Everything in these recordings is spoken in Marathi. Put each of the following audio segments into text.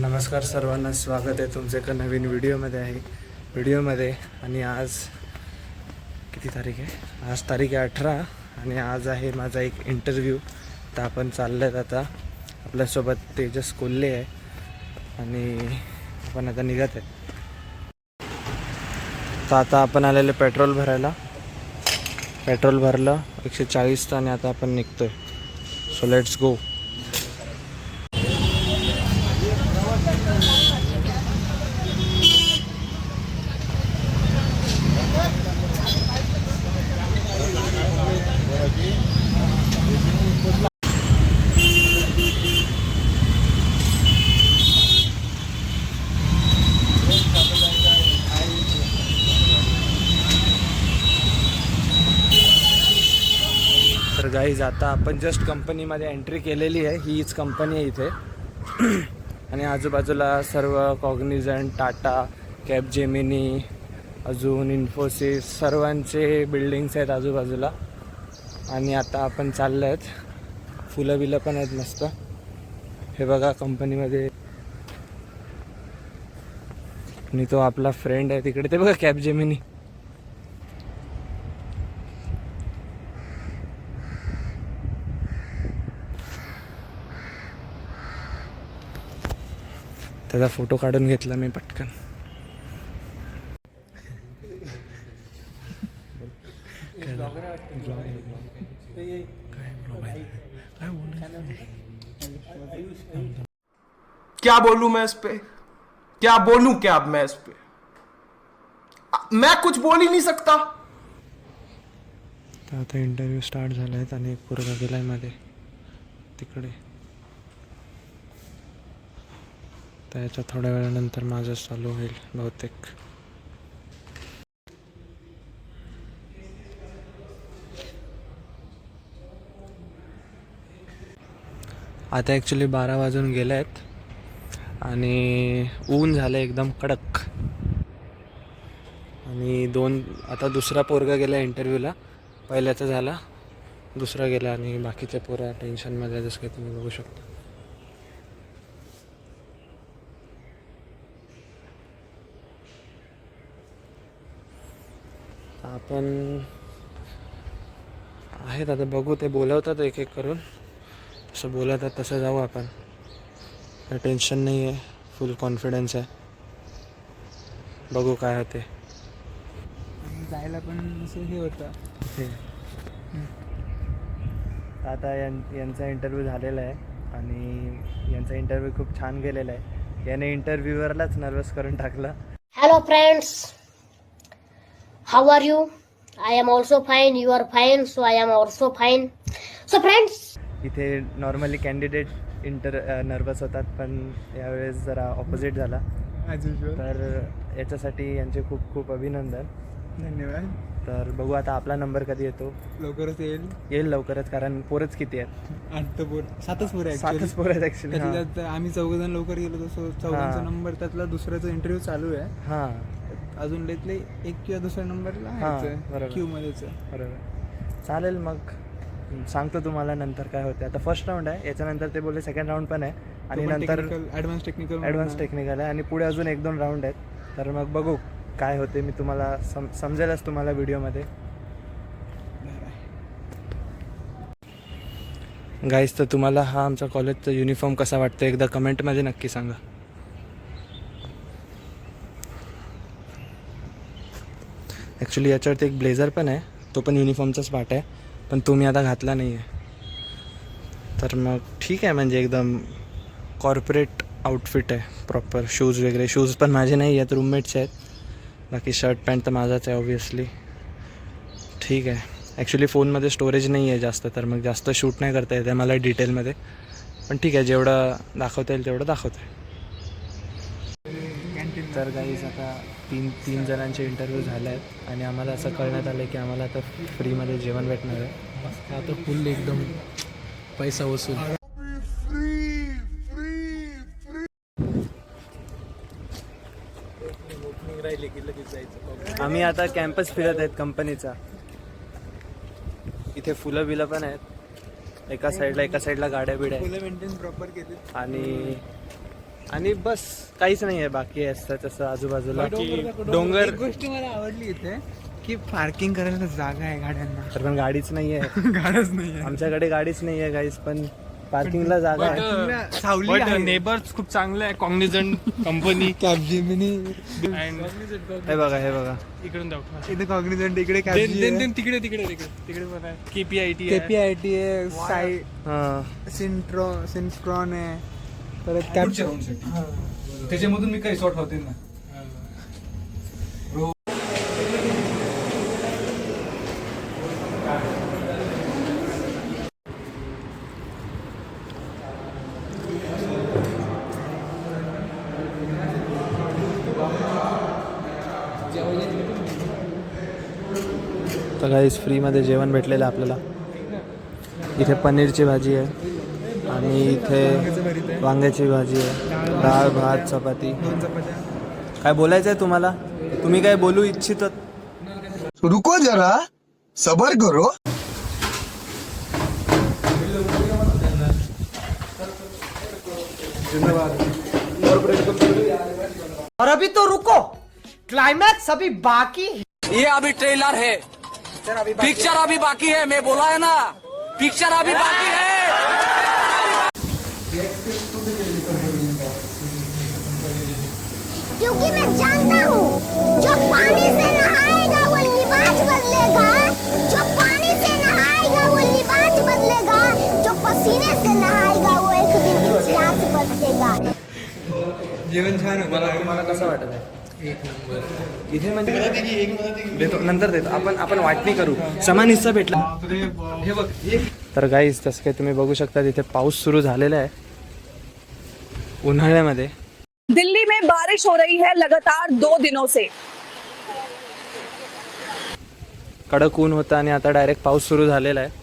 नमस्कार सर्वांना, स्वागत आहे तुमचं एका नवीन व्हिडिओमध्ये आणि आज किती तारीख आहे? आज तारीख आहे 18 आणि आज आहे माझा एक इंटरव्ह्यू. तर आपण चाललो आहेत आता. आपल्यासोबत तेजस कोल्हे आहे आणि आपण आता निघत आहे. तर आता आपण आलेले पेट्रोल भरायला. पेट्रोल भरलं 140 आणि आता आपण निघतोय. So let's go. तर गाईज आता आपण जस्ट कंपनीमध्ये एंट्री केलेली आहे. हीच कंपनी आहे इथे आणि आजूबाजूला सर्व कॉग्निझंट, टाटा, कॅपजेमिनी, अजून इन्फोसिस सर्वांचे बिल्डिंग्स आहेत आजूबाजूला. आणि आता आपण चाललो आहेत. फुलं बिलं पण आहेत मस्त. हे बघा कंपनीमध्ये. आणि तो आपला फ्रेंड आहे तिकडे, ते बघा कॅपजेमिनी. त्याचा फोटो काढून घेतला मी पटकन. क्या बोलूं मैं इस पे, क्या बोलूं क्या अब मैं इस पे, मैं कुछ बोल ही नहीं सकता. तर आता इंटरव्ह्यू स्टार्ट झाला आहे आणि एक पोरगा गेलाय मध्ये तिकडे. त्याच्या थोड्या वेळानंतर माझं चालू होईल बहुतेक. आता ॲक्च्युली 12 वाजून गेले आहेत आणि ऊन झालं एकदम कडक. आणि आता दुसरा पोरगा गेला इंटरव्ह्यूला. पहिल्याचा झाला, दुसरा गेला आणि बाकीचे पोरं टेन्शनमध्ये जसं काही तुम्ही बघू शकता. आपण आहेत आता, बघू. ते बोलवतात एक एक करून, तसं बोलवतात तसं जाऊ आपण. काही टेन्शन नाही आहे, फुल कॉन्फिडन्स आहे. बघू काय होते. जायला पण असं हे होतं. आता यांचा इंटरव्ह्यू झालेला आहे आणि यांचा इंटरव्ह्यू खूप छान गेलेला आहे. याने इंटरव्ह्यूअरलाच नर्वस करून टाकला. Hello friends, how are you? I am also fine, you are fine, so I am also fine. So friends, इथे नॉर्मली कॅन्डिडेट नर्वस होतात, पण यावेळेस जरा ऑपोजिट झाला. As usual. तर याच्यासाठी यांचे खूप खूप अभिनंदन. धन्यवाद. तर बघू आता आपला नंबर कधी येतो. लवकरच येईल लवकरच, कारण पोरच किती आहेत? 7च पोरं आहे. 7च पोरं आहेत ॲक्च्युली. त्यात आम्ही 4 नंबर गेलो तसं 4 नंबर, त्यातला दुसऱ्याचा इंटरव्ह्यू चालू आहे. हां अजून लेटले 1 किंवा दुसऱ्या नंबरला बरोबर. क्यू मध्येच. बरोबर, चालेल. मग सांगतो तुम्हाला नंतर काय होते. आता फर्स्ट राऊंड आहे, याच्यानंतर ते बोलले सेकंड राऊंड पण आहे आणि नंतर ॲडव्हान्स टेक्निकल आहे आणि पुढे अजून 1-2 राऊंड आहेत. तर मग बघू काय होते. मी तुम्हाला समजेलच तुम्हाला व्हिडिओमध्ये. गाईज, तर तुम्हाला हा आमचा कॉलेजचा युनिफॉर्म कसा वाटतो एकदा कमेंटमध्ये नक्की सांगा. ॲक्च्युली याच्यावरती एक ब्लेझर पण आहे, तो पण युनिफॉर्मचाच पार्ट आहे, पण तो मी आता घातला नाही आहे. तर मग ठीक आहे, म्हणजे एकदम कॉर्पोरेट आउटफिट आहे प्रॉपर. शूज वगैरे, शूज पण माझे नाही आहेत, रूममेटचे आहेत. बाकी शर्ट पॅन्ट तर माझाच आहे ऑब्वियसली. ठीक आहे. ॲक्च्युली फोनमध्ये स्टोरेज नाही आहे जास्त, तर मग जास्त शूट नाही करता येते मला डिटेलमध्ये. पण ठीक आहे, जेवढं दाखवता येईल तेवढं दाखवतं आहे. तर गाईज आता तीन जणांचे इंटरव्ह्यू झाले आहेत आणि आम्हाला असं कळण्यात आलं की आम्हाला आता फ्रीमध्ये जेवण भेटणार आहे. आता फुल एकदम पैसा वसूल. आम्ही आता कॅम्पस फिरत आहेत कंपनीचा. इथे फुलं बिलं पण आहेत एका साईडला गाड्या बिड्या फुलं मेंटेन प्रॉपर केली. आणि आणि बस काहीच नाही आहे बाकी असतं तसं आजूबाजूला डोंगर. एक गोष्ट मला आवडली इथे की पार्किंग करायला जागा आहे गाड्यांना. तर पण गाडीच नाही आहे. गाडच नाही आमच्याकडे गाडीच नाही आहे गाईस, पण पार्किंगला जागा आहे. आहे. सावली आहे. नेबर्स खूप चांगले आहे. Cognisant company. कॅबजिमिनी हे बघा हे बघा. इकडून दाखव. इथे कॉग्निझंट इकडे तिकडे पण आहे. KPIT आहे. KPIT आहे, साई हां सिन्क्रॉन आहे, परत त्याच्यामधून मी काही सॉर्ट होते ना. तर गाईस फ्रीमध्ये जेवण भेटलेलं आहे आपल्याला. इथे पनीरची भाजी आहे आणि इथे वांग्याची भाजी आहे, डाळ भात चपाती. 2 चपात्या. काय बोलायचं आहे तुम्हाला? तुम्ही काय बोलू इच्छितात? रुको जरा सबर करो. और अभी तो रुको, क्लाइमैक्स अभी बाकी है। ये अभी ट्रेलर है, पिक्चर अभी बाकी है। मैं बोला है ना, पिक्चर अभी बाकी है। क्योंकि मैं जानता हूँ जो पानी से नहाएगा वो लिबास बदलेगा, जो पानी से नहाएगा वो लिबास बदलेगा, जो पसीने से नहाएगा वो एक दिन इतिहास बदलेगा. जेवण छान होतं. मला कसं वाटत आहे? इथे म्हणजे देतो नंतर देतो आपण वाटणी करू. समान हिस्सा भेटला. हे बघ तर गाईज तसं काही तुम्ही बघू शकता तिथे पाऊस सुरू झालेला आहे उन्हाळ्यामध्ये. दिल्ली में बारिश हो रही है लगातार 2 दिनों से. कडक ऊन होतं आणि आता डायरेक्ट पाऊस सुरू झालेला आहे.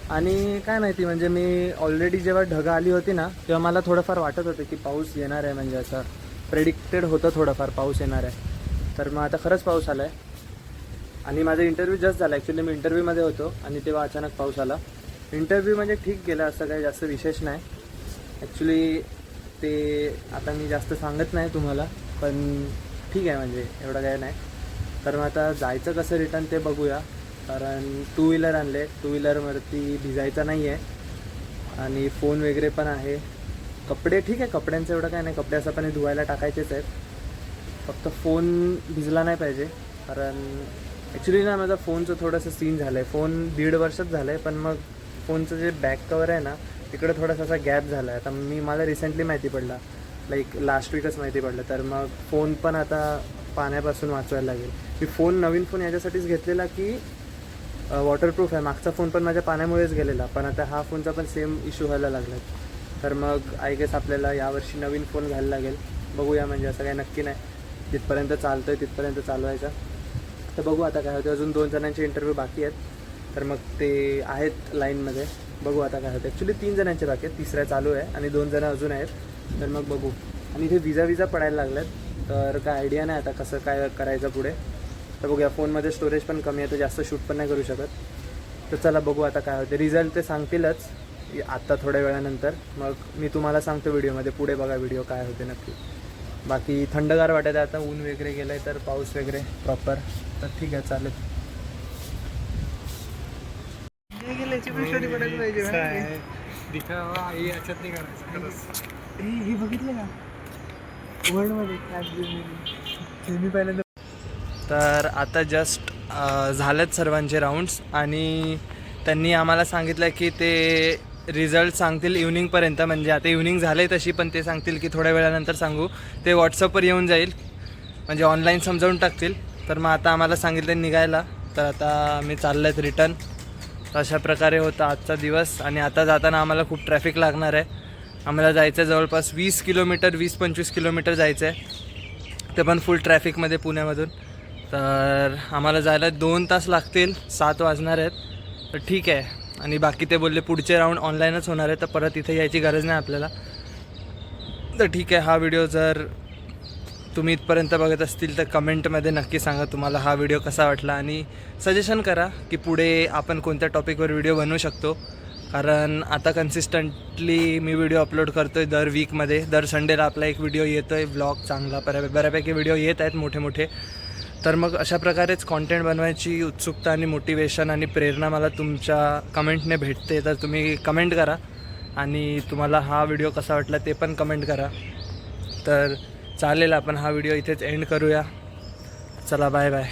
आणि काय माहिती म्हणजे मी ऑलरेडी जेव्हा ढग आली होती ना तेव्हा मला थोडंफार वाटत होतं की पाऊस येणार आहे, म्हणजे असं प्रेडिक्टेड होतं थोडंफार पाऊस येणार आहे. तर मग आता खरंच पाऊस आला आहे. आणि माझा इंटरव्ह्यू जस्ट झाला. ॲक्च्युली मी इंटरव्ह्यूमध्ये होतो आणि तेव्हा अचानक पाऊस आला. इंटरव्ह्यू म्हणजे ठीक गेला, असं काही जास्त विशेष नाही. ॲक्च्युली ते आता मी जास्त सांगत नाही तुम्हाला, पण ठीक आहे म्हणजे एवढं काय नाही. तर मग आता जायचं कसं रिटर्न ते बघूया. कारण 2 व्हीलर आणले, 2 व्हीलरवरती भिजायचं नाही आहे आणि फोन वगैरे पण आहे. कपडे ठीक आहे, कपड्यांचं एवढं काय नाही, कपडे असं पण धुवायला टाकायचेच आहेत. फक्त फोन भिजला नाही पाहिजे. कारण ॲक्च्युली ना माझा फोनचं थोडंसं सीन झालं आहे. फोन 1.5 वर्षात झालं आहे, पण मग फोनचं जे बॅक कवर आहे ना तिकडे थोडासा असा गॅप झाला आहे. आता मला रिसेंटली माहिती पडला, लाईक लास्ट वीकच माहिती पडलं. तर मग फोन पण आता पाण्यापासून वाचवायला लागेल. मी नवीन फोन याच्यासाठीच घेतलेला की वॉटरप्रूफ आहे. मागचा फोन पण माझ्या पाण्यामुळेच गेलेला, पण आता हा फोनचा पण सेम इश्यू व्हायला लागला. तर मग आय गेस आपल्याला यावर्षी नवीन फोन घ्यायला लागेल. बघूया, म्हणजे असं काही नक्की नाही. जिथपर्यंत चालतं आहे तिथपर्यंत चालवायचा. तर बघू आता काय होतं. अजून 2 जणांचे इंटरव्ह्यू बाकी आहेत, तर मग ते आहेत लाईनमध्ये. बघू आता काय होतं. ॲक्च्युली 3 जणांचे बाकी आहेत, 3रा चालू आहे आणि 2 जण अजून आहेत. तर मग बघू. आणि इथे विजा पडायला लागल्यात, तर काय आयडिया नाही आता कसं काय करायचं पुढे. तर बघूया. फोनमध्ये स्टोरेज पण कमी आहे, तर जास्त शूट पण नाही करू शकत. तर चला बघू आता काय होते. रिझल्ट ते सांगतीलच आत्ता थोड्या वेळानंतर. मग मी तुम्हाला सांगतो व्हिडिओमध्ये. पुढे बघा व्हिडिओ काय होते नक्की. बाकी थंडगार वाटत आहे आता. ऊन वगैरे गेलं आहे, तर पाऊस वगैरे प्रॉपर. तर ठीक आहे, चालेल. हे बघितलं का वर्ल्डमध्ये सेमी पहिल्यांदा. तर आता जस्ट झालेत सर्वांचे राऊंड्स आणि त्यांनी आम्हाला सांगितलं की ते रिझल्ट सांगतील इव्हनिंगपर्यंत. म्हणजे आता इव्हनिंग झालं आहे तशी, पण ते सांगतील की थोड्या वेळानंतर सांगू. ते व्हॉट्सअपवर येऊन जाईल, म्हणजे ऑनलाईन समजावून टाकतील. तर मग आता आम्हाला सांगितलं निघायला, तर आता आम्ही चाललो आहेत रिटर्न. तर अशा प्रकारे होता आजचा दिवस. आणि आता जाताना आम्हाला खूप ट्रॅफिक लागणार आहे. आम्हाला जायचं आहे जवळपास 20 किलोमीटर, 20-25 किलोमीटर जायचं आहे, ते पण फुल ट्रॅफिकमध्ये पुण्यामधून. तर आम्हाला जायला 2 तास लागतील, 7 वाजणार आहेत. तर ठीक आहे. आणि बाकी ते बोलले पुढचे राऊंड ऑनलाईनच होणार आहे, तर परत इथे यायची गरज नाही आपल्याला. तर ठीक आहे. हा व्हिडिओ जर तुम्ही इथपर्यंत बघत असतील तर कमेंटमध्ये नक्की सांगा तुम्हाला हा व्हिडिओ कसा वाटला, आणि सजेशन करा की पुढे आपण कोणत्या टॉपिकवर व्हिडिओ बनवू शकतो. कारण आता कन्सिस्टंटली मी व्हिडिओ अपलोड करतो आहे दर वीकमध्ये. दर संडेला आपला एक व्हिडिओ येतो आहे, ब्लॉग चांगला बऱ्यापैकी व्हिडिओ येत आहेत मोठे. तर मग अशा प्रकारेच कॉन्टेंट बनवायची उत्सुकता आणि मोटिवेशन आणि प्रेरणा मला तुमच्या कमेंटने भेटते. तर तुम्ही कमेंट करा आणि तुम्हाला हा व्हिडिओ कसा वाटला ते पण कमेंट करा. तर चालेल, आपण हा व्हिडिओ इथेच एंड करूया. चला बाय बाय.